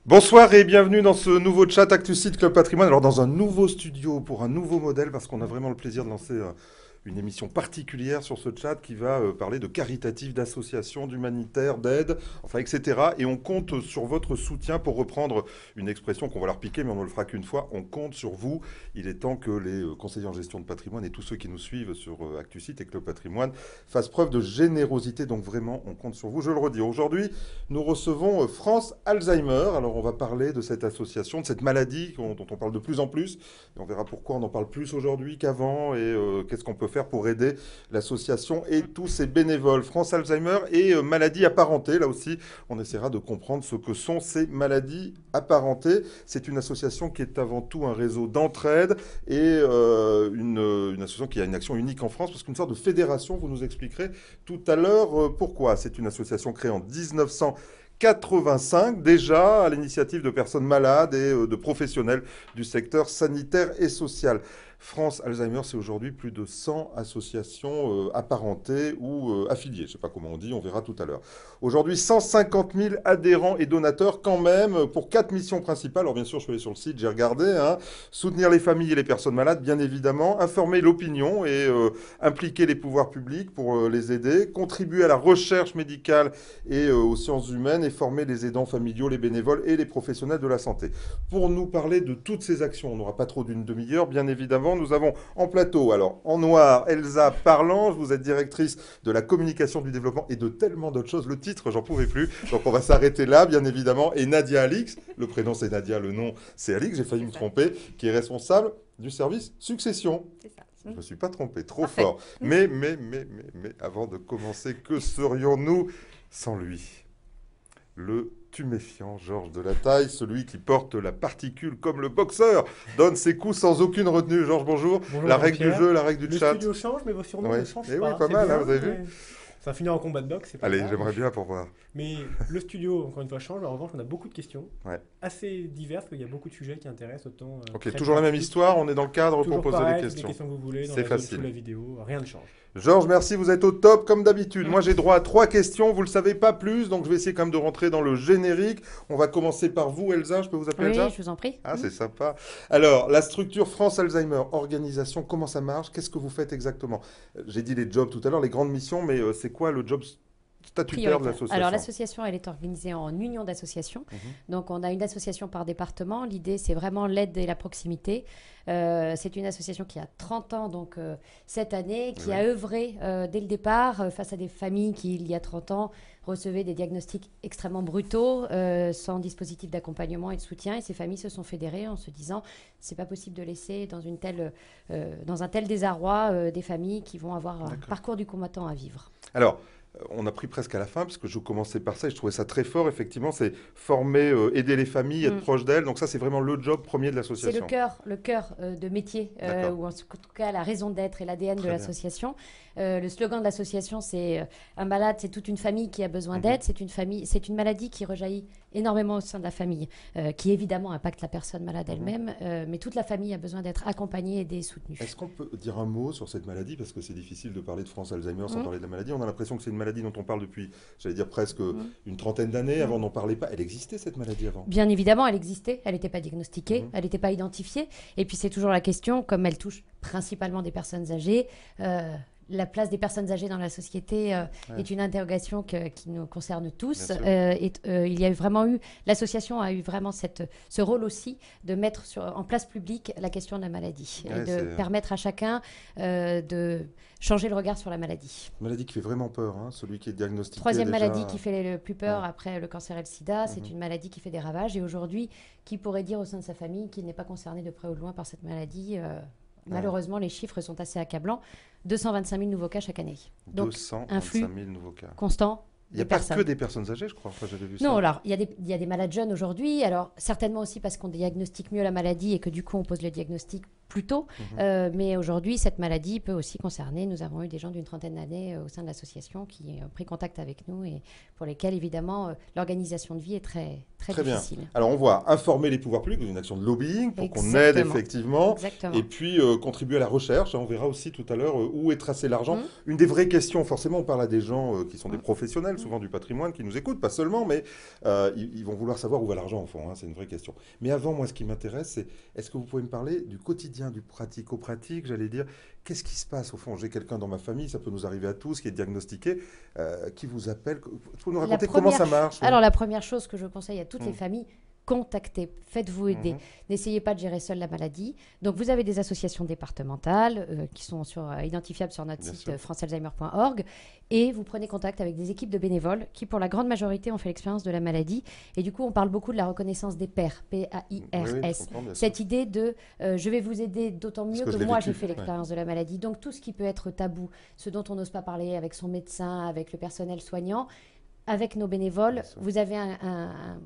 Bonsoir et bienvenue dans ce nouveau chat ActuSite Club Patrimoine. Alors dans un nouveau studio pour un nouveau modèle parce qu'on a vraiment le plaisir de lancer une émission particulière sur ce chat qui va parler de caritatif, d'associations, d'humanitaire, d'aide, enfin etc. Et on compte sur votre soutien pour reprendre une expression qu'on va leur piquer mais on ne le fera qu'une fois. On compte sur vous. Il est temps que les conseillers en gestion de patrimoine et tous ceux qui nous suivent sur ActuSite et Club Patrimoine fassent preuve de générosité. Donc vraiment, on compte sur vous. Je le redis. Aujourd'hui, nous recevons France Alzheimer. Alors on va parler de cette association, de cette maladie dont on parle de plus en plus. Et on verra pourquoi on en parle plus aujourd'hui qu'avant et qu'est-ce qu'on peut faire pour aider l'association et tous ses bénévoles. France Alzheimer et maladies apparentées. Là aussi, on essaiera de comprendre ce que sont ces maladies apparentées. C'est une association qui est avant tout un réseau d'entraide et une association qui a une action unique en France parce qu'une sorte de fédération, vous nous expliquerez tout à l'heure pourquoi. C'est une association créée en 1985, déjà à l'initiative de personnes malades et de professionnels du secteur sanitaire et social. France Alzheimer, c'est aujourd'hui plus de 100 associations apparentées ou affiliées. Je ne sais pas comment on dit, on verra tout à l'heure. Aujourd'hui, 150 000 adhérents et donateurs quand même pour 4 missions principales. Alors bien sûr, je suis allé sur le site, j'ai regardé. Soutenir les familles et les personnes malades, bien évidemment. Informer l'opinion et impliquer les pouvoirs publics pour les aider. Contribuer à la recherche médicale et aux sciences humaines et former les aidants familiaux, les bénévoles et les professionnels de la santé. Pour nous parler de toutes ces actions, on n'aura pas trop d'une demi-heure, bien évidemment. Nous avons en plateau, alors en noir, Elsa Parlange, vous êtes directrice de la communication du développement et de tellement d'autres choses. Le titre, j'en pouvais plus, donc on va s'arrêter là, bien évidemment. Et Nadia Alix, le prénom c'est Nadia, le nom c'est Alix, j'ai failli me tromper, qui est responsable du service succession. C'est ça. Je ne me suis pas trompé, trop Parfait. fort. Mais, avant de commencer, que serions-nous sans lui? Le tuméfiant Georges Delataille, celui qui porte la particule comme le boxeur, donne ses coups sans aucune retenue. Georges, bonjour. Bonjour, La règle du Jean-Pierre. jeu, la règle du Le chat. studio change, mais vos surnoms Ouais. ne changent Eh pas. oui, pas C'est mal, bien, vous avez vu. mais ça finira en combat de boxe, c'est pas Allez, grave. j'aimerais bien pour voir. Mais le studio, encore une fois, change. En revanche, on a beaucoup de questions, Ouais. assez diverses, parce qu'il y a beaucoup de sujets qui intéressent autant. Ok, très toujours la même pratiques, histoire, on est dans le cadre toujours pour poser pareil, les toutes questions. que vous voulez, dans C'est la facile. sous la vidéo, rien ne change. Georges, merci, vous êtes au top comme d'habitude. Moi, j'ai droit à 3 questions, vous le savez pas plus, donc je vais essayer quand même de rentrer dans le générique. On va commencer par vous, Elsa, je peux vous appeler Oui, Elsa? je vous en prie. Ah, c'est sympa. Alors, la structure France Alzheimer, organisation, comment ça marche? Qu'est-ce que vous faites exactement? J'ai dit les jobs tout à l'heure, les grandes missions, mais c'est quoi le job statutaire de Prioritaire. l'association? Alors l'association, elle est organisée en union d'associations. Mhm. Donc on a une association par département. L'idée, c'est vraiment l'aide et la proximité. C'est une association qui a 30 ans donc cette année, qui Oui. a œuvré dès le départ face à des familles qui, il y a 30 ans, recevaient des diagnostics extrêmement brutaux, sans dispositif d'accompagnement et de soutien. Et ces familles se sont fédérées en se disant, c'est pas possible de laisser dans un tel désarroi des familles qui vont avoir un D'accord. parcours du combattant à vivre. Alors, on a pris presque à la fin, parce que je commençais par ça, et je trouvais ça très fort, effectivement, c'est former, aider les familles, être proche d'elles. Donc ça, c'est vraiment le job premier de C'est l'association. le cœur de métier, D'accord. ou en tout cas la raison d'être et l'ADN de Très bien. l'association. Le slogan de l'association, c'est un malade, c'est toute une famille qui a besoin Mhm. d'aide. C'est une maladie qui rejaillit énormément au sein de la famille, qui évidemment impacte la personne malade elle-même, mais toute la famille a besoin d'être accompagnée, aidée et soutenue. Est-ce qu'on peut dire un mot sur cette maladie? Parce que c'est difficile de parler de France Alzheimer sans Mhm. parler de la maladie. On a l'impression que c'est une maladie dont on parle depuis, j'allais dire presque une trentaine d'années. Avant, on n'en parlait pas. Elle existait, cette maladie, avant? Bien évidemment, elle existait, elle n'était pas diagnostiquée, Mhm. elle n'était pas identifiée. Et puis c'est toujours la question, comme elle touche principalement des personnes âgées, la place des personnes âgées dans la société Ouais. est une interrogation qui nous concerne tous. Bien sûr. Il y a l'association a eu vraiment ce rôle aussi de mettre en place publique la question de la maladie Ouais, et de c'est- permettre à chacun de changer le regard sur la maladie. Maladie qui fait vraiment peur, hein, celui qui est diagnostiqué. Troisième déjà. maladie qui fait le plus peur Ouais. après le cancer et le sida, c'est Mhm. une maladie qui fait des ravages. Et aujourd'hui, qui pourrait dire au sein de sa famille qu'il n'est pas concerné de près ou de loin par cette maladie Malheureusement, les chiffres sont assez accablants. 225 000 nouveaux cas chaque année. Donc, 225 flux 000 nouveaux cas. constant. Il n'y a de pas personnes. que des personnes âgées, je crois. Enfin, j'avais vu ça. Non, alors, il y a des malades jeunes aujourd'hui. Alors, certainement aussi parce qu'on diagnostique mieux la maladie et que du coup, on pose le diagnostic plus tôt. Mais aujourd'hui, cette maladie peut aussi concerner. Nous avons eu des gens d'une trentaine d'années au sein de l'association qui ont pris contact avec nous et pour lesquels, évidemment, l'organisation de vie est très, très Très bien. difficile. Alors, on voit informer les pouvoirs publics, une action de lobbying pour qu'on aide Exactement. effectivement. Exactement. Et puis, contribuer à la recherche. On verra aussi tout à l'heure où est tracé l'argent. Mm. Une des vraies questions, forcément, on parle à des gens qui sont des professionnels, souvent du patrimoine, qui nous écoutent, pas seulement, mais ils vont vouloir savoir où va l'argent, au fond. Hein, c'est une vraie question. Mais avant, moi, ce qui m'intéresse, c'est est-ce que vous pouvez me parler du quotidien, du pratico-pratique, j'allais dire, qu'est-ce qui se passe, au fond? J'ai quelqu'un dans ma famille, ça peut nous arriver à tous, qui est diagnostiqué, qui vous appelle. Vous pouvez nous raconter comment ça marche? Alors, la première chose que je conseille à toutes les Mm. familles, contactez, faites-vous aider. Mhm. N'essayez pas de gérer seul la maladie. Donc, vous avez des associations départementales qui sont identifiables sur notre Bien site sûr. francealzheimer.org et vous prenez contact avec des équipes de bénévoles qui, pour la grande majorité, ont fait l'expérience de la maladie. Et du coup, on parle beaucoup de la reconnaissance des pairs, Oui, oui, je P-A-I-R-S. comprends, bien sûr. Cette idée de je vais vous aider d'autant mieux que que je l'ai moi vécu, j'ai fait ouais. l'expérience de la maladie. Donc, tout ce qui peut être tabou, ce dont on n'ose pas parler avec son médecin, avec le personnel soignant, avec nos bénévoles, Bien sûr. vous avez un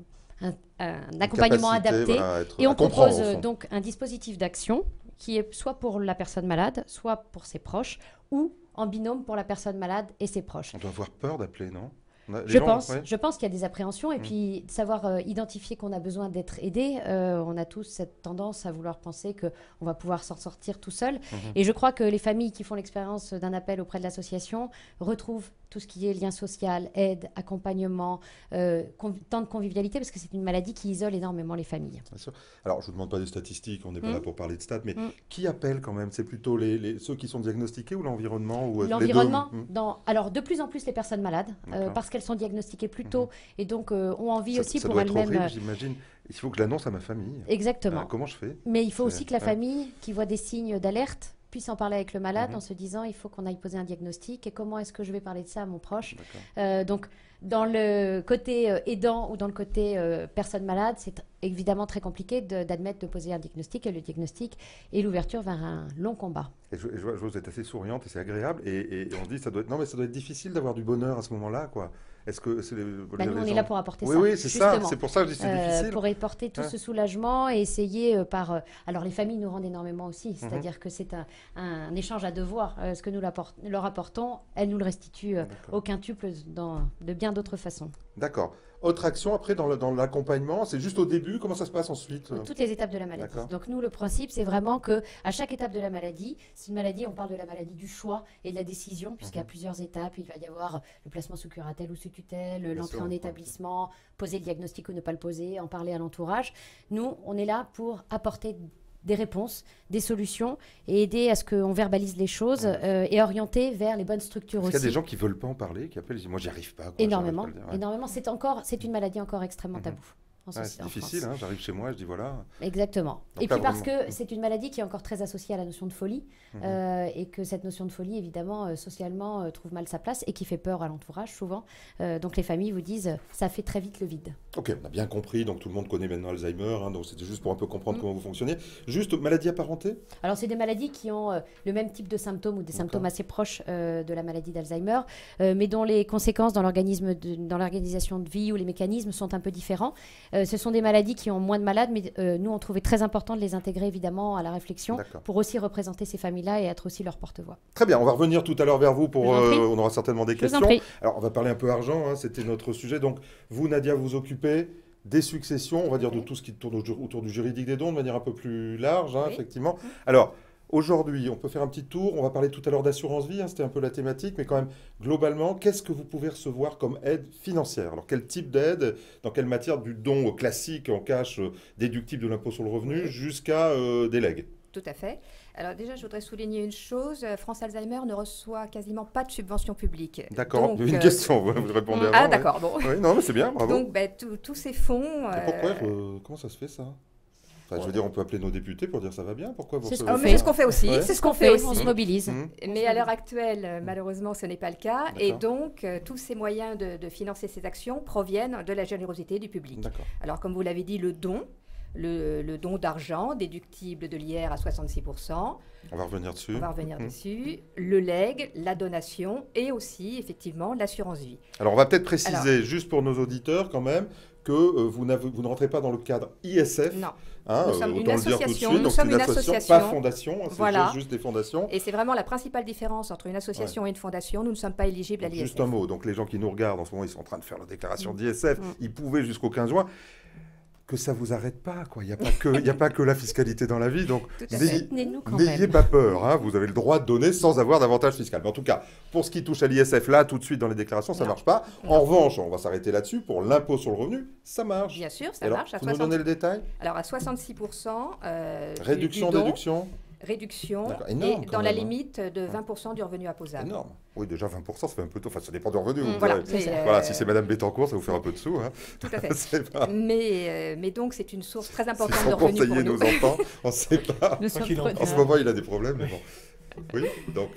Une accompagnement capacité, adapté. voilà, Et on à comprendre, propose au fond. donc un dispositif d'action qui est soit pour la personne malade, soit pour ses proches, ou en binôme pour la personne malade et ses proches. On doit avoir peur d'appeler, non? Les Je gens, pense, ouais. je pense qu'il y a des appréhensions et puis savoir identifier qu'on a besoin d'être aidé. On a tous cette tendance à vouloir penser qu'on va pouvoir s'en sortir tout seul. Et je crois que les familles qui font l'expérience d'un appel auprès de l'association retrouvent tout ce qui est lien social, aide, accompagnement, temps de convivialité, parce que c'est une maladie qui isole énormément les familles. Bien sûr. Alors, je ne vous demande pas des statistiques, on n'est pas là pour parler de stats, mais Mm. qui appelle quand même? C'est plutôt ceux qui sont diagnostiqués ou l'environnement ou les deux? L'environnement, Mm. alors de plus en plus les personnes malades, D'accord. parce qu'elles sont diagnostiquées plus tôt et donc ont envie aussi Ça pour doit être elles-mêmes. horrible, j'imagine. Il faut que je l'annonce à ma famille. Exactement. Comment je fais? Mais il faut C'est- aussi que la ouais. famille qui voit des signes d'alerte puisse en parler avec le malade Mhm. en se disant il faut qu'on aille poser un diagnostic et comment est-ce que je vais parler de ça à mon proche. D'accord. Donc dans le côté aidant ou dans le côté personne malade, c'est évidemment très compliqué d'admettre de poser un diagnostic et le diagnostic est l'ouverture vers un long combat. Et je vois que vous êtes assez souriante et c'est agréable. Et on se dit, non, mais ça doit être difficile d'avoir du bonheur à ce moment-là, quoi. Est-ce que c'est Nous, on est là pour apporter Oui, ça. oui, c'est ça. justement. C'est pour ça que je dis c'est difficile. Pour apporter tout Ouais. ce soulagement et essayer par... alors les familles nous rendent énormément aussi, c'est-à-dire que c'est un échange à devoir. Ce que nous leur apportons, elles nous le restituent D'accord. au quintuple de bien d'autres façons. D'accord. Autre action après dans l'accompagnement, c'est juste au début, comment ça se passe ensuite? Toutes les étapes de la maladie. D'accord. Donc nous, le principe, c'est vraiment que à chaque étape de la maladie, c'est une maladie, on parle de la maladie du choix et de la décision, puisqu'il y a plusieurs étapes. Il va y avoir le placement sous curatelle ou sous tutelle, l'entrée sûr, en ouais. établissement, poser le diagnostic ou ne pas le poser, en parler à l'entourage. Nous, on est là pour apporter des réponses, des solutions et aider à ce qu'on verbalise les choses et orienter vers les bonnes structures Parce qu'il y a aussi. des gens qui veulent pas en parler, qui appellent, ils disent moi j'y arrive pas. Quoi, Énormément, j'arrive pas à le dire. Ouais. énormément. C'est une maladie encore extrêmement taboue. Ouais, c'est en difficile, France. hein, j'arrive chez moi, je dis voilà. Exactement. Donc Et là, puis parce vraiment. que c'est une maladie qui est encore très associée à la notion de folie et que cette notion de folie, évidemment, socialement, trouve mal sa place et qui fait peur à l'entourage souvent. Donc les familles vous disent, ça fait très vite le vide. Ok, on a bien compris, donc tout le monde connaît maintenant Alzheimer, hein, donc c'était juste pour un peu comprendre comment vous fonctionnez. Juste maladie apparentée? Alors c'est des maladies qui ont le même type de symptômes ou des symptômes assez proches de la maladie d'Alzheimer, mais dont les conséquences dans l'organisation de vie ou les mécanismes sont un peu différents. Ce sont des maladies qui ont moins de malades, mais nous on trouvait très important de les intégrer évidemment à la réflexion D'accord. pour aussi représenter ces familles-là et être aussi leur porte-voix. Très bien, on va revenir tout à l'heure vers vous pour. Je vous en prie. On aura certainement des Je vous en questions. prie. Alors on va parler un peu argent, hein, c'était notre sujet. Donc vous, Nadia, vous occupez des successions, on va dire de tout ce qui tourne autour du juridique des dons de manière un peu plus large, hein, Oui. effectivement. Alors. Aujourd'hui, on peut faire un petit tour. On va parler tout à l'heure d'assurance vie, hein, c'était un peu la thématique, mais quand même, globalement, qu'est-ce que vous pouvez recevoir comme aide financière? Alors, quel type d'aide? Dans quelle matière? Du don classique en cash déductible de l'impôt sur le revenu jusqu'à des legs? Tout à fait. Alors déjà, je voudrais souligner une chose. France Alzheimer ne reçoit quasiment pas de subvention publique. D'accord, Donc, une question, vous répondez avant. Ah ouais. d'accord, bon. Oui, non, mais c'est bien, bravo. Donc tous ces fonds... Et pourquoi comment ça se fait ça? Enfin, je veux dire, on peut appeler nos députés pour dire ça va bien. Pourquoi vous C'est ce recevez qu'on mais ça c'est ce qu'on fait aussi. Ouais. C'est Ce qu'on fait fait, aussi. on se mobilise. Mmh. Mais à l'heure actuelle, malheureusement, ce n'est pas le cas. Et D'accord. donc, tous ces moyens de financer ces actions proviennent de la générosité du public. D'accord. Alors, comme vous l'avez dit, le don d'argent, déductible de l'IR à 66%, On va revenir dessus. on va revenir Mmh. dessus, le legs, la donation et aussi, effectivement, l'assurance vie. Alors, on va peut-être préciser, juste pour nos auditeurs quand même, que vous ne rentrez pas dans le cadre ISF. Non. Hein, Nous sommes une autant le dire tout de association, suite. nous Donc, sommes c'est une association, association. pas fondation. Hein, c'est Voilà. juste des fondations. Et c'est vraiment la principale différence entre une association et une fondation. Nous ne sommes pas éligibles à Donc, l'ISF. juste un mot. Donc, les gens qui nous regardent en ce moment, ils sont en train de faire la déclaration d'ISF. Ils pouvaient jusqu'au 15 juin. que ça ne vous arrête pas, quoi. Il n'y a pas que la fiscalité dans la vie, donc Tout à fait. n'ayez pas peur, hein. Vous avez le droit de donner sans avoir d'avantage fiscal. Mais en tout cas, pour ce qui touche à l'ISF, là, tout de suite dans les déclarations, ça ne marche pas. En revanche, on va s'arrêter là-dessus, pour l'impôt sur le revenu, ça marche. Bien sûr, ça Alors, marche. vous nous donnez le détail? Alors, à 66%. Réduction, du don, déduction? Réduction, énorme, et quand dans la même, hein. limite de 20% du revenu imposable. Énorme. Oui, déjà 20%, ça fait un peu tôt. Enfin, ça dépend du revenu. Vous Voilà, direz. Voilà, si c'est Madame Bettencourt, ça vous fait un peu de sous. Hein. Tout à fait. C'est pas... mais donc, c'est une source très importante C'est de sans revenus pour conseiller nous. nos enfants, on ne sait pas. Nous sommes En ce moment, il a des problèmes, mais bon. Oui, donc...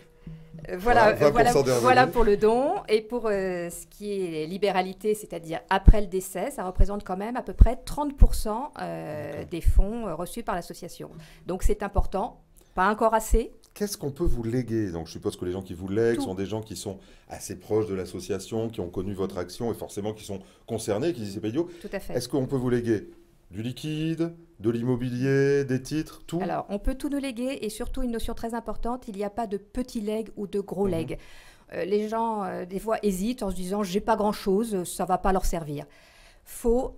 Voilà, 20% des voilà revenus. pour le don. Et pour ce qui est libéralité, c'est-à-dire après le décès, ça représente quand même à peu près 30% des fonds reçus par l'association. Donc c'est important, pas encore assez. Qu'est-ce qu'on peut vous léguer? Donc je suppose que les gens qui vous lèguent Tout. sont des gens qui sont assez proches de l'association, qui ont connu votre action et forcément qui sont concernés, qui disent c'est pas idiot. Tout à fait. Est-ce qu'on peut vous léguer du liquide, de l'immobilier, des titres, tout? Alors, on peut tout nous léguer et surtout une notion très importante, il n'y a pas de petits legs ou de gros legs. Les gens, des fois, hésitent en se disant « j'ai pas grand-chose, ça va pas leur servir ».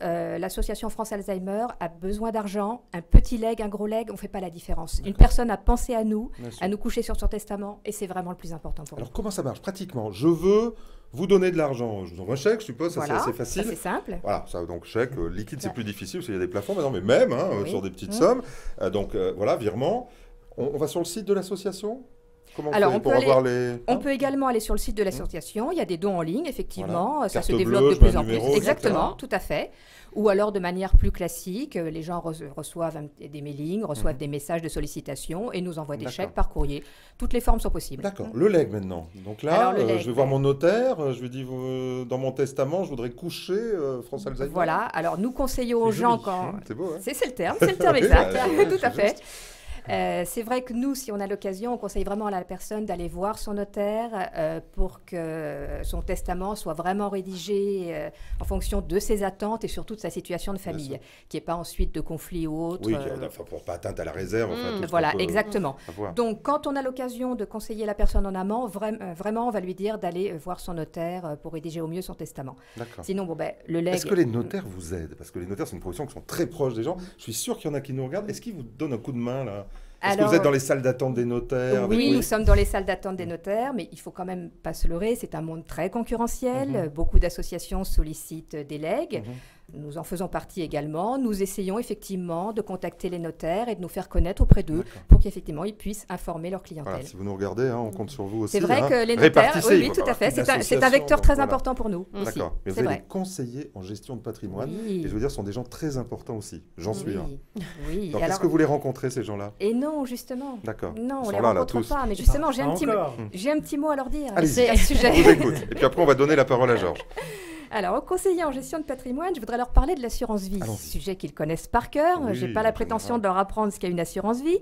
L'association France Alzheimer a besoin d'argent, un petit leg, un gros leg, on ne fait pas la différence. Une personne a pensé à nous coucher sur son testament et c'est vraiment le plus important pour nous. Alors comment ça marche pratiquement? Je veux vous donner de l'argent, je vous envoie un chèque, je suppose, ça Voilà, c'est assez facile. ça, c'est simple. Voilà, ça, donc chèque, liquide c'est plus difficile parce qu'il y a des plafonds maintenant, mais même Oui. sur des petites sommes. Donc voilà, virement. On va sur le site de l'association? Comment Alors, on fait on pour peut avoir aller- les... On peut également aller sur le site de l'association, il y a des dons en ligne, effectivement, Voilà. ça se Carte développe bleue, de je mets plus un en plus. numéro, Exactement, etc. tout à fait. Ou alors de manière plus classique, les gens reçoivent des mailings, reçoivent des messages de sollicitation et nous envoient des D'accord. chèques par courrier. Toutes les formes sont possibles. D'accord, le legs maintenant. Donc là, Alors, le legs, je vais voir mon notaire, je lui dis, dans mon testament, je voudrais coucher France Alzheimer. Voilà, alors nous conseillons aux C'est gens joli. quand... C'est beau, hein? C'est le terme exact, tout à fait. C'est vrai que nous, si on a l'occasion, on conseille vraiment à la personne d'aller voir son notaire pour que son testament soit vraiment rédigé en fonction de ses attentes et surtout de sa situation de famille, qu'il n'y ait pas ensuite de conflit ou autre. Oui, pour pas atteinte à la réserve. Enfin, tout ce Voilà, qu'on peut exactement. avoir. Donc, quand on a l'occasion de conseiller la personne en amont, vraiment, on va lui dire d'aller voir son notaire pour rédiger au mieux son testament. D'accord. Sinon, bon, ben, le legs... Est-ce que les notaires vous aident? Parce que les notaires, c'est une profession qui sont très proches des gens. Je suis sûr qu'il y en a qui nous regardent. Est-ce qu'ils vous donnent un coup de main, là? Est-ce que Alors, vous êtes dans les salles d'attente des notaires? Oui, nous sommes dans les salles d'attente des notaires, mais il faut quand même pas se leurrer, c'est un monde très concurrentiel. Beaucoup d'associations sollicitent des legs. Nous en faisons partie également. Nous essayons effectivement de contacter les notaires et de nous faire connaître auprès d'eux pour qu'effectivement ils puissent informer leur clientèle. Voilà, si vous nous regardez, on compte sur vous aussi. C'est vrai hein. que les notaires, Répartissez, oui, il faut tout à fait, avoir une c'est un vecteur association, très donc important pour nous aussi. D'accord, mais vous C'est avez vrai. des conseillers en gestion de patrimoine, Oui. et je veux dire, ce sont des gens très importants aussi. J'en suis un. Oui. Donc, Alors- est-ce que vous les rencontrez, ces gens-là? Et non, justement. D'accord. Non, Ils on sont les là, là, rencontre tous. pas. Mais justement, j'ai Pas un petit mot à leur dire Allez-y. à ce sujet. Je vous écoute. Et puis après, on va donner la parole à Georges. Alors, aux conseillers en gestion de patrimoine, je voudrais leur parler de l'assurance vie. Allons-y. Sujet qu'ils connaissent par cœur. Oui, Je n'ai pas la en prétention général. de leur apprendre ce qu'est une assurance vie.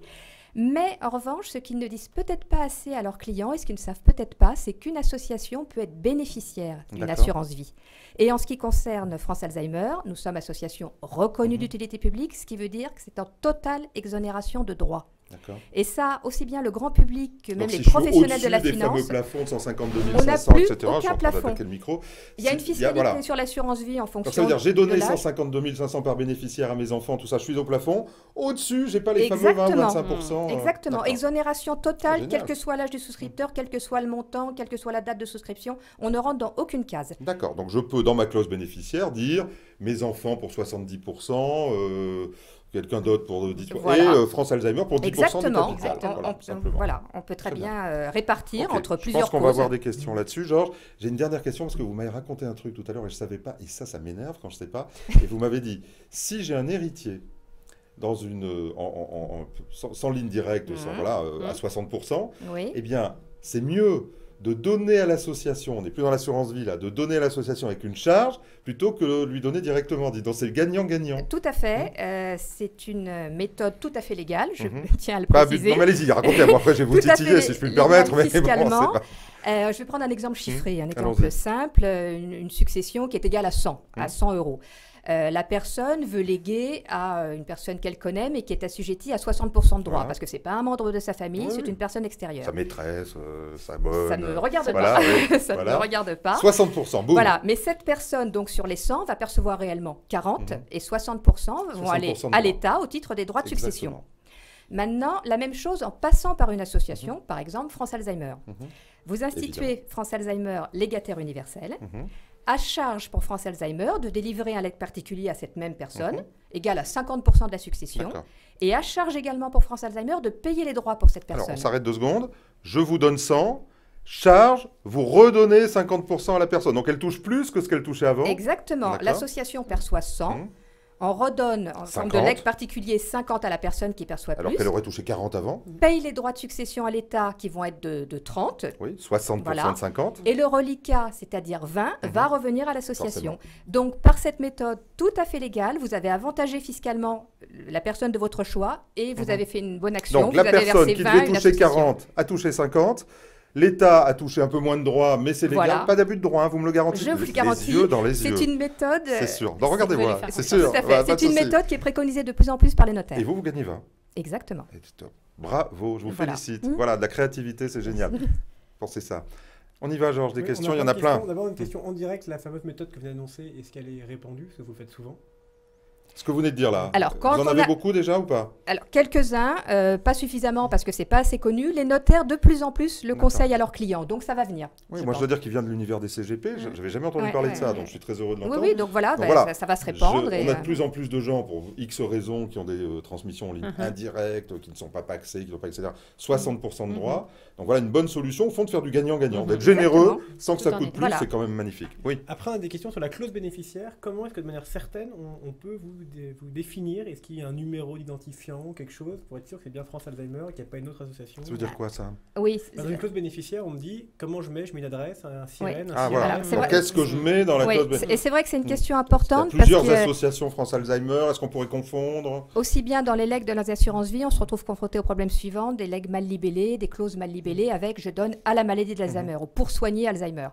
Mais en revanche, ce qu'ils ne disent peut-être pas assez à leurs clients et ce qu'ils ne savent peut-être pas, c'est qu'une association peut être bénéficiaire d'une D'accord. assurance vie. Et en ce qui concerne France Alzheimer, nous sommes association reconnue d'utilité publique, ce qui veut dire que c'est en totale exonération de droits. D'accord. Et ça, aussi bien le grand public que même Donc, les si je suis professionnels de la au-dessus des fameux finance. plafonds de 152 On n'a 500, plus etc. Je suis aucun en train plafond. d'attaquer le micro. Il y a une fiscalité voilà. sur l'assurance vie en fonction Donc ça veut dire, j'ai donné de l'âge. 152 500 par bénéficiaire à mes enfants, tout ça, je suis au plafond. Au-dessus, j'ai pas les fameux 20 ou 25%. Exactement. D'accord. Exonération totale, Génial. quel que soit l'âge du souscripteur, quel que soit le montant, quelle que soit la date de souscription. On ne rentre dans aucune case. D'accord, donc je peux, dans ma clause bénéficiaire, dire mes enfants pour 70%, quelqu'un d'autre pour 10%, Voilà. et France Alzheimer pour 10% Exactement. du capital. Voilà, tout simplement. Voilà, on peut très Très bien répartir Ok, entre je plusieurs pense qu'on va causes. avoir des questions là-dessus. Georges, j'ai une dernière question parce que vous m'avez raconté un truc tout à l'heure et je ne savais pas, et ça m'énerve quand je ne sais pas. Et vous m'avez dit, si j'ai un héritier dans une, sans ligne directe, à 60%, Oui. eh bien, c'est mieux de donner à l'association, on n'est plus dans l'assurance vie là, de donner à l'association avec une charge plutôt que de lui donner directement. Dis donc, c'est gagnant-gagnant. Tout à fait. C'est une méthode tout à fait légale, je tiens à le Bah, préciser. non, mais allez-y, racontez-moi, après je vais vous Tout à titiller fait si je puis me légal permettre. Mais bon, fiscalement. c'est pas... Je vais prendre un exemple chiffré, un Allons-y. exemple simple, une succession qui est égale à 100, à 100 euros. La personne veut léguer à une personne qu'elle connaît, mais qui est assujettie à 60% de droits, Voilà. parce que ce n'est pas un membre de sa famille, Oui, c'est oui. une personne extérieure. Sa maîtresse, sa bonne. Ça ne me regarde Voilà, pas. oui, Ça ne voilà. me regarde pas. 60%, boum. Voilà, mais cette personne, donc sur les 100, va percevoir réellement 40 Mhm. et 60% vont 60% aller de à droits. l'État au titre des droits de succession. Exactement. Maintenant, la même chose en passant par une association, par exemple France Alzheimer. Mhm. Vous instituez France Alzheimer légataire universel, Mhm. à charge pour France Alzheimer de délivrer un legs particulier à cette même personne, Mhm. égal à 50% de la succession, D'accord. et à charge également pour France Alzheimer de payer les droits pour cette Alors, personne. on s'arrête 2 secondes. Je vous donne 100. Charge, vous redonnez 50% à la personne. Donc, elle touche plus que ce qu'elle touchait avant. Exactement. D'accord. L'association perçoit 100. Mhm. On redonne en forme de 50. legs particulier 50 à la personne qui perçoit Alors plus. qu'elle aurait touché 40 avant. Paye les droits de succession à l'État qui vont être de 30. Oui, 60% Voilà. de 50. Et le reliquat, c'est-à-dire 20, Mhm. va revenir à l'association. Forcément. Donc, par cette méthode tout à fait légale, vous avez avantagé fiscalement la personne de votre choix et vous Mhm. avez fait une bonne action. Donc, vous la avez personne versé qui 20 à devait une toucher association. 40 a touché 50. L'État a touché un peu moins de droits, mais c'est légal. Voilà. Pas d'abus de droit, hein, vous me le garantissez. Je vous le Les garantis. yeux dans les yeux. C'est une méthode. C'est sûr. si Donc, regardez, vous voulez voilà. faire C'est confiance. sûr. Tout à fait. Voilà, pas C'est de une souci. méthode qui est préconisée de plus en plus par les notaires. Et vous gagnez 20. Exactement. Et top. Bravo, je vous Voilà. félicite. Mmh. Voilà, de la créativité, c'est génial. Pensez ça. On y va, Georges, des Oui, questions, on il y en plein a de plein. questions. D'abord, une question en direct, la fameuse méthode que vous venez d'annoncer, est-ce qu'elle est répandue, ce que vous faites souvent? Ce que vous venez de dire là. Alors, quand vous en on avez a- beaucoup déjà ou pas? Alors, quelques-uns, pas suffisamment parce que c'est pas assez connu. Les notaires, de plus en plus, le D'accord. conseillent à leurs clients. Donc, ça va venir. Oui, je moi je pense. dois dire qu'il vient de l'univers des CGP. J'avais jamais entendu Ouais, parler de ouais, ça, ouais. donc je suis très heureux de Oui, l'entendre. oui, donc voilà, Donc bah, voilà. ça va se répandre. On et, a de plus en plus de gens, pour X raisons, qui ont des transmissions en ligne Mhm. indirectes, qui ne sont pas paxés, qui n'ont pas, etc. 60% de Mhm. droits. Donc voilà, une bonne solution, au fond, de faire du gagnant-gagnant. Mhm. D'être généreux, sans que Tout ça en coûte est. plus, Voilà. c'est quand même magnifique. Oui. Après, on a des questions sur la clause bénéficiaire. Comment est-ce que de manière certaine, on peut vous définir? Est-ce qu'il y a un numéro d'identifiant, quelque chose, pour être sûr que c'est bien France Alzheimer et qu'il n'y a pas une autre association? Ça veut dire quoi, ça? Oui, Dans une clause bénéficiaire, on me dit comment je mets une adresse, un sirène, Ah, un voilà. Alors, c'est Donc, vrai- qu'est-ce que je mets dans la oui, clause bénéficiaire? et c'est vrai que c'est une question Il y a importante plusieurs parce que associations France Alzheimer. Est-ce qu'on pourrait confondre? aussi bien dans les legs de les assurances vie, on se retrouve confronté au problème suivant, des legs mal libellés, des clauses mal libellées avec je donne à la maladie d'Alzheimer ou pour soigner Alzheimer.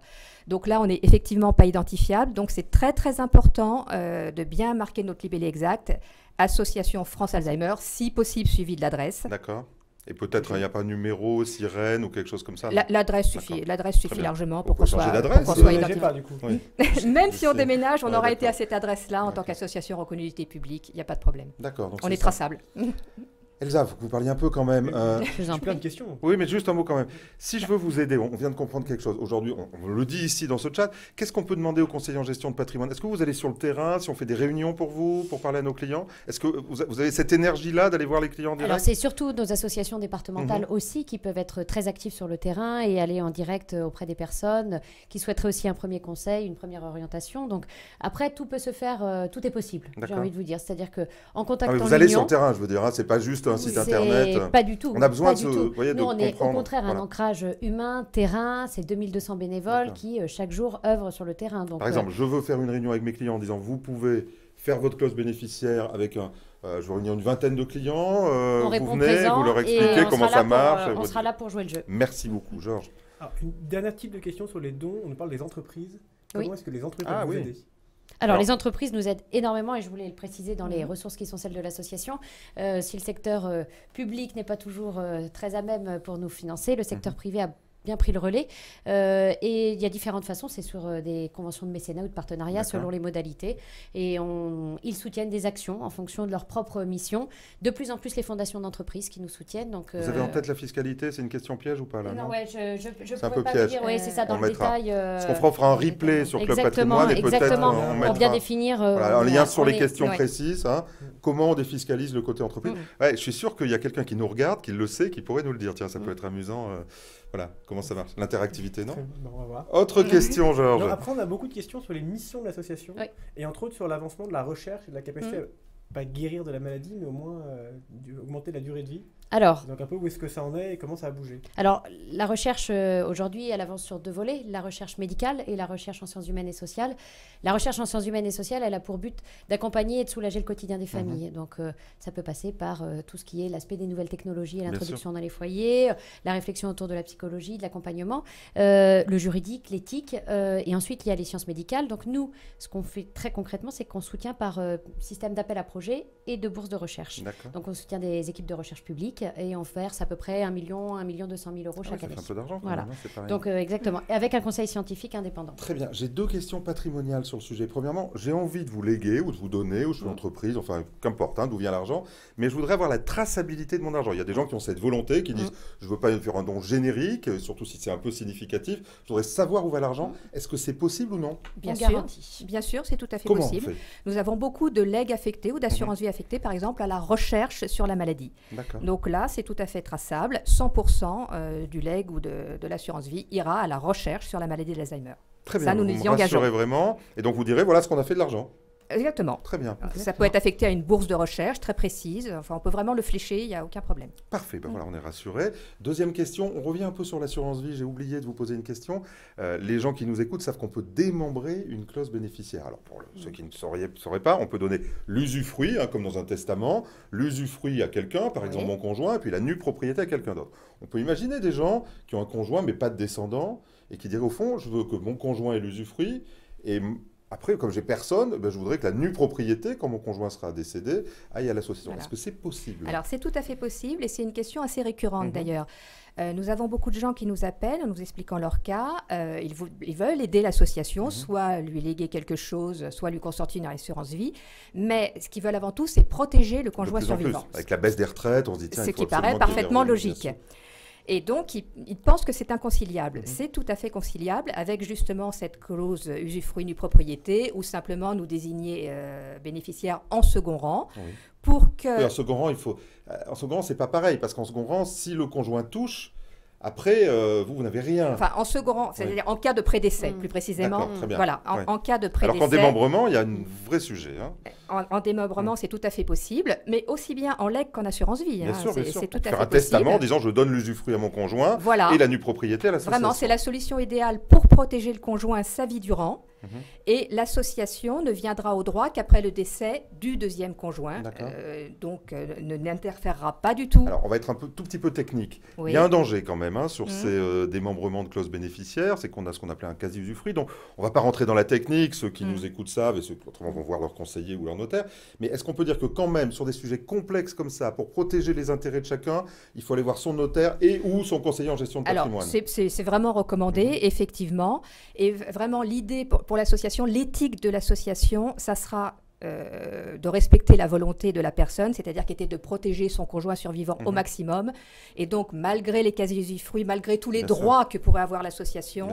Donc là, on n'est effectivement pas identifiable. Donc c'est très très important de bien marquer notre libellé exact. Association France Alzheimer, si possible suivi de l'adresse. D'accord. Et peut-être il n'y a pas un numéro, sirène ou quelque chose comme ça? non L'adresse suffit, D'accord. l'adresse suffit bien. largement Faut pour pas qu'on soit, changer pour d'adresse, qu'on vous soit déménagez identifié. pas, du coup. Oui. Même si on Si. déménage, on Ouais, aura été à d'accord. cette adresse-là en tant Ok. qu'association reconnue d'utilité publique. Il n'y a pas de problème. D'accord. donc On c'est est ça. traçable. Elsa, il faut que vous parliez un peu quand même. Je vous en J'ai plein de prie. questions. Oui, mais juste un mot quand même. Si je veux vous aider, on vient de comprendre quelque chose. Aujourd'hui, on le dit ici dans ce chat. Qu'est-ce qu'on peut demander aux conseillers en gestion de patrimoine? Est-ce que vous allez sur le terrain, si on fait des réunions pour vous, pour parler à nos clients? Est-ce que vous avez cette énergie-là d'aller voir les clients Alors, direct? c'est surtout nos associations départementales Mhm. aussi qui peuvent être très actives sur le terrain et aller en direct auprès des personnes qui souhaiteraient aussi un premier conseil, une première orientation. Donc, après, tout peut se faire, tout est possible, j'ai D'accord. envie de vous dire. C'est-à-dire qu'en Ah, contactant mais vous allez sur l'Union, le terrain, je veux dire. Hein, c'est pas juste un site c'est internet. pas du tout. On a besoin pas de du se- tout. vous voyez, de Nous, on est au comprendre. contraire Voilà. un ancrage humain, terrain. C'est 2200 bénévoles D'accord. qui, chaque jour, œuvrent sur le terrain. Donc, Par exemple, je veux faire une réunion avec mes clients en disant vous pouvez faire votre clause bénéficiaire avec un. Je veux réunir une vingtaine de clients. on Vous répond venez, présent vous leur et expliquez on comment sera ça là marche. pour, et on vous sera dites- là pour jouer le jeu. Merci beaucoup, Georges. Alors, une dernière type de question sur les dons. On nous parle des entreprises. Comment Oui. est-ce que les entreprises Ah, peuvent vous oui. aider? Alors, Alors- les entreprises nous aident énormément et je voulais le préciser dans Mhm. les ressources qui sont celles de l'association. Si le secteur public n'est pas toujours très à même pour nous financer, le secteur Mhm. privé a bien pris le relais. Et il y a différentes façons. C'est sur des conventions de mécénat ou de partenariat D'accord. selon les modalités. Et ils soutiennent des actions en fonction de leur propre mission. De plus en plus, les fondations d'entreprises qui nous soutiennent. Donc, Vous avez en tête la fiscalité? C'est une question piège ou pas là? non, ouais, je C'est un pourrais peu pas piège. vous dire. Oui, c'est ça, dans On le mettra. détail. Parce qu'on fera un replay sur Club Exactement, Patrimoine et peut-être exactement. on Pour bien mettra définir. voilà, un lien sur on les est- questions ouais. précises. Hein. Comment on défiscalise le côté entreprise? Mm. Ouais, je suis sûr qu'il y a quelqu'un qui nous regarde, qui le sait, qui pourrait nous le dire. Tiens, ça Mm. peut être amusant. Voilà, comment ça marche? L'interactivité, non? Très bien, on va voir. Autre question, Georges. Non, après, on a beaucoup de questions sur les missions de l'association. Oui. Et entre autres sur l'avancement de la recherche et de la capacité Mm. à pas guérir de la maladie, mais au moins augmenter la durée de vie. Alors, Donc un peu où est-ce que ça en est et comment ça a bougé? Alors, la recherche, aujourd'hui, elle avance sur 2 volets, la recherche médicale et la recherche en sciences humaines et sociales. La recherche en sciences humaines et sociales, elle a pour but d'accompagner et de soulager le quotidien des familles. Donc, ça peut passer par tout ce qui est l'aspect des nouvelles technologies et l'introduction dans les foyers, la réflexion autour de la psychologie, de l'accompagnement, le juridique, l'éthique, et ensuite, il y a les sciences médicales. Donc, nous, ce qu'on fait très concrètement, c'est qu'on soutient par système d'appel à projets et de bourses de recherche. Donc, on soutient des équipes de recherche publique et on verse à peu près 1 million 200 000 euros chaque année. Ça fait un peu d'argent. Voilà. Même, hein, c'est pareil. Donc, exactement. Et avec un conseil scientifique indépendant. Très bien. J'ai 2 questions patrimoniales sur le sujet. Premièrement, j'ai envie de vous léguer ou de vous donner, ou je suis une entreprise, enfin, qu'importe, d'où vient l'argent, mais je voudrais avoir la traçabilité de mon argent. Il y a des gens qui ont cette volonté, qui disent je ne veux pas faire un don générique, surtout si c'est un peu significatif. Je voudrais savoir où va l'argent. Est-ce que c'est possible ou non? Bien sûr, c'est tout à fait Comment possible. on fait? Nous avons beaucoup de legs affectés ou d'assurance vie affectée, par exemple, à la recherche sur la maladie. Donc là, c'est tout à fait traçable. 100% du leg ou de l'assurance vie ira à la recherche sur la maladie d'Alzheimer. Très bien, Ça, nous vous nous y me engageons. rassurez vraiment. Et donc, vous direz, voilà ce qu'on a fait de l'argent. Exactement. Très bien. Ça peut être affecté à une bourse de recherche très précise. Enfin, on peut vraiment le flécher, il n'y a aucun problème. Parfait, ben voilà, on est rassuré. Deuxième question, on revient un peu sur l'assurance vie. J'ai oublié de vous poser une question. Les gens qui nous écoutent savent qu'on peut démembrer une clause bénéficiaire. Alors, pour ceux qui ne sauraient pas, on peut donner l'usufruit, comme dans un testament, l'usufruit à quelqu'un, par exemple mon conjoint, et puis la nue propriété à quelqu'un d'autre. On peut imaginer des gens qui ont un conjoint mais pas de descendants, et qui diraient au fond, je veux que mon conjoint ait l'usufruit, et après, comme j'ai personne, je voudrais que la nue propriété, quand mon conjoint sera décédé, aille à l'association. Voilà. Est-ce que c'est possible? Alors, c'est tout à fait possible et c'est une question assez récurrente d'ailleurs. Nous avons beaucoup de gens qui nous appellent en nous expliquant leur cas. Ils veulent aider l'association, soit lui léguer quelque chose, soit lui consortir une assurance vie. Mais ce qu'ils veulent avant tout, c'est protéger le conjoint De plus en plus. survivant. Avec la baisse des retraites, on se dit, tiens, Ce il faut qui paraît absolument qu'il y ait des parfaitement revenus, bien logique. sûr. Et donc, ils pensent que c'est inconciliable. C'est tout à fait conciliable avec justement cette clause usufruit du propriété ou simplement nous désigner bénéficiaires en second rang pour que... Oui, en second rang, en second rang, c'est pas pareil, parce qu'en second rang, si le conjoint touche, après, vous n'avez rien. Enfin, en second rang, c'est-à-dire en cas de prédécès, plus précisément. D'accord, très bien. Voilà, en cas de prédécès. Alors qu'en démembrement, il y a un vrai sujet. En démembrement, c'est tout à fait possible, mais aussi bien en legs qu'en assurance vie. Bien sûr, bien sûr. C'est tout à Faire fait un testament en possible. disant je donne l'usufruit à mon conjoint Voilà. et la nue propriété à l'association. Vraiment, c'est la solution idéale pour protéger le conjoint sa vie durant. Et l'association ne viendra au droit qu'après le décès du deuxième conjoint. Donc, n'interférera pas du tout. Alors, on va être tout petit peu technique. Oui. Il y a un danger quand même sur ces démembrements de clauses bénéficiaires, c'est qu'on a ce qu'on appelait un quasi-usufruit. Donc, on ne va pas rentrer dans la technique. Ceux qui nous écoutent savent et ceux qui autrement vont voir leur conseiller ou leur notaire. Mais est-ce qu'on peut dire que quand même, sur des sujets complexes comme ça, pour protéger les intérêts de chacun, il faut aller voir son notaire et ou son conseiller en gestion de patrimoine? Alors, c'est vraiment recommandé, effectivement. Et vraiment, l'idée pour l'association, l'éthique de l'association, ça sera de respecter la volonté de la personne, c'est-à-dire qui était de protéger son conjoint survivant au maximum. Et donc, malgré les quasi-usufruits, malgré tous les droits que pourrait avoir l'association,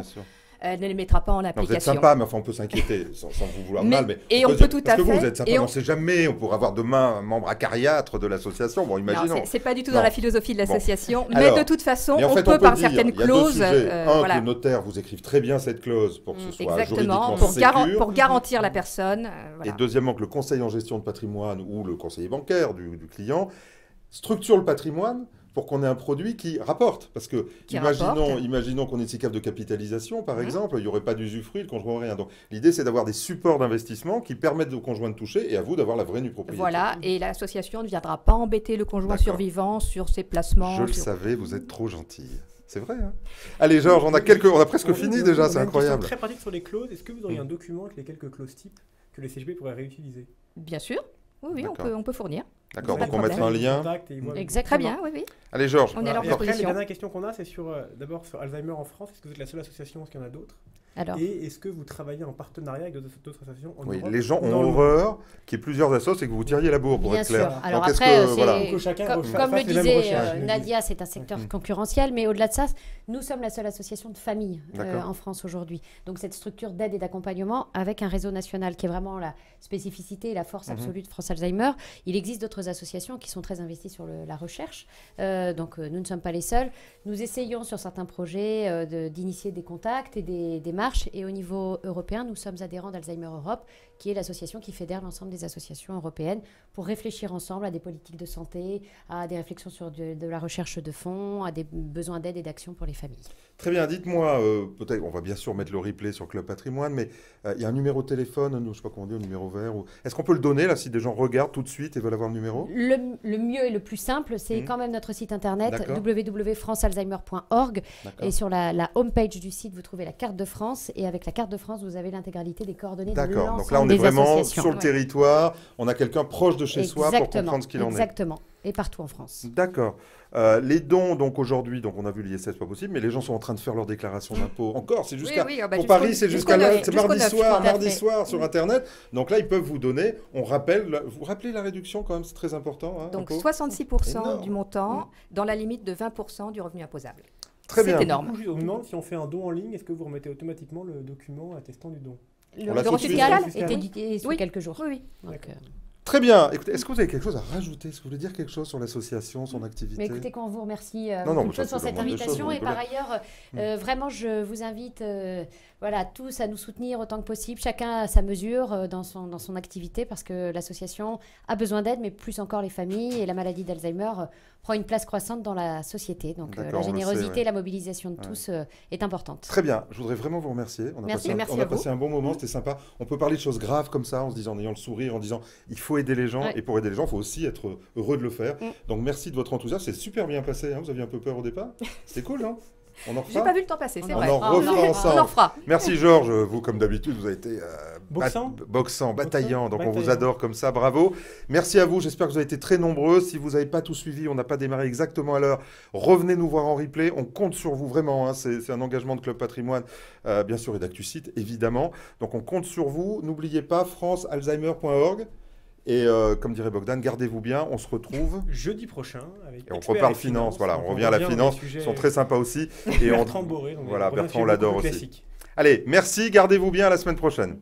elle ne les mettra pas en application. Vous êtes sympa, mais enfin, on peut s'inquiéter, sans vous vouloir mal. Mais et on peut tout à fait. Parce que vous êtes sympa, on ne sait jamais. On pourra avoir demain un membre acariâtre de l'association. Bon, imaginons. Non, c'est pas du tout dans la philosophie de l'association. Bon. Mais Alors, de toute façon, en fait, on peut par dire, certaines clauses. Il y a 2 sujets. Voilà. Que le notaire vous écrive très bien cette clause pour que ce soit exactement, juridiquement pour garantir la personne. Voilà. Et deuxièmement, que le conseil en gestion de patrimoine ou le conseiller bancaire du client structure le patrimoine pour qu'on ait un produit qui rapporte. Parce que, imaginons qu'on ait une SICAV de capitalisation, par exemple, il n'y aurait pas d'usufruit, le conjoint n'aurait rien. Donc, l'idée, c'est d'avoir des supports d'investissement qui permettent au conjoint de toucher et à vous d'avoir la vraie nue propriété. Voilà, et l'association ne viendra pas embêter le conjoint survivant sur ses placements. Je le savais, vous êtes trop gentil. C'est vrai, hein. Allez, Georges, on a presque fini déjà, c'est incroyable. Très pratique sur les clauses. Est-ce que vous auriez un document avec les quelques clauses types que le CGP pourrait réutiliser? Bien sûr. Oui, on peut fournir. D'accord, donc on mettra un lien. Exactement. Très bien, oui. Allez, Georges. On est à leur disposition. disposition. La dernière question qu'on a, c'est d'abord sur Alzheimer en France. Est-ce que vous êtes la seule association? Est-ce qu'il y en a d'autres? Et est-ce que vous travaillez en partenariat avec d'autres associations en Europe? Les gens ont horreur qu'il y ait plusieurs associations et que vous tiriez la bourre, pour être clair. Bien sûr. Alors après, comme le disait Nadia, c'est un secteur concurrentiel, mais au-delà de ça, nous sommes la seule association de famille en France aujourd'hui. Donc cette structure d'aide et d'accompagnement avec un réseau national qui est vraiment la spécificité et la force absolue de France Alzheimer. Il existe d'autres associations qui sont très investies sur la recherche. Donc nous ne sommes pas les seuls. Nous essayons sur certains projets d'initier des contacts et des démarches. Et au niveau européen, nous sommes adhérents d'Alzheimer Europe, qui est l'association qui fédère l'ensemble des associations européennes pour réfléchir ensemble à des politiques de santé, à des réflexions sur de la recherche de fonds, à des besoins d'aide et d'action pour les familles. Très bien, dites-moi, peut-être, on va bien sûr mettre le replay sur Club Patrimoine, mais il y a un numéro de téléphone, je ne sais pas comment on dit, un numéro vert. Est-ce qu'on peut le donner là si des gens regardent tout de suite et veulent avoir le numéro? Le mieux et le plus simple, c'est quand même notre site internet www.francealzheimer.org. Et sur la homepage du site, vous trouvez la carte de France. Et avec la carte de France, vous avez l'intégralité des coordonnées de l'ensemble des associations. Donc là, on est vraiment sur le territoire. On a quelqu'un proche de chez soi pour comprendre ce qu'il en est. Exactement. Et partout en France. D'accord. Les dons, donc aujourd'hui, donc on a vu l'ISF, pas possible, mais les gens sont en train de faire leur déclaration d'impôt encore. C'est jusqu'à pour Paris, c'est jusqu'à mardi soir sur Internet. Donc là, ils peuvent vous donner. On rappelle, vous rappelez la réduction quand même, c'est très important. Hein, donc 66% du montant, dans la limite de 20% du revenu imposable. Très bien. C'est énorme. Du coup, je vous demande si on fait un don en ligne, est-ce que vous remettez automatiquement le document attestant du don? Le reçu fiscal est édité sous quelques jours. Oui. Donc, très bien. Écoutez, est-ce que vous avez quelque chose à rajouter? Est-ce que vous voulez dire quelque chose sur l'association, son activité? Mais écoutez, quand on vous remercie beaucoup pour cette invitation. Et par ailleurs, vraiment, je vous invite tous à nous soutenir autant que possible. Chacun à sa mesure dans son activité, parce que l'association a besoin d'aide, mais plus encore les familles. Et la maladie d'Alzheimer prend une place croissante dans la société. Donc la générosité et la mobilisation de tous est importante. Très bien. Je voudrais vraiment vous remercier. On a passé un bon moment, c'était sympa. On peut parler de choses graves comme ça, en ayant le sourire, en disant il faut aider les gens. Et pour aider les gens, il faut aussi être heureux de le faire. Donc merci de votre enthousiasme. C'est super bien passé. Hein. Vous aviez un peu peur au départ? C'était cool, non? On en refera. J'ai pas vu le temps passer, c'est vrai. On en refera. Merci Georges. Vous, comme d'habitude, vous avez été boxant, bataillant. Donc on vous adore comme ça. Bravo. Merci à vous. J'espère que vous avez été très nombreux. Si vous n'avez pas tout suivi, on n'a pas démarré exactement à l'heure. Revenez nous voir en replay. On compte sur vous vraiment. Hein. C'est un engagement de Club Patrimoine, bien sûr, et d'ActuSite, évidemment. Donc on compte sur vous. N'oubliez pas francealzheimer.org. Et comme dirait Bogdan, gardez-vous bien, on se retrouve jeudi prochain. Et on reparle finance, voilà, on revient à la finance, ils sont très sympas aussi. Et Bertrand Boré, Bertrand, on l'adore aussi. Allez, merci, gardez-vous bien, à la semaine prochaine.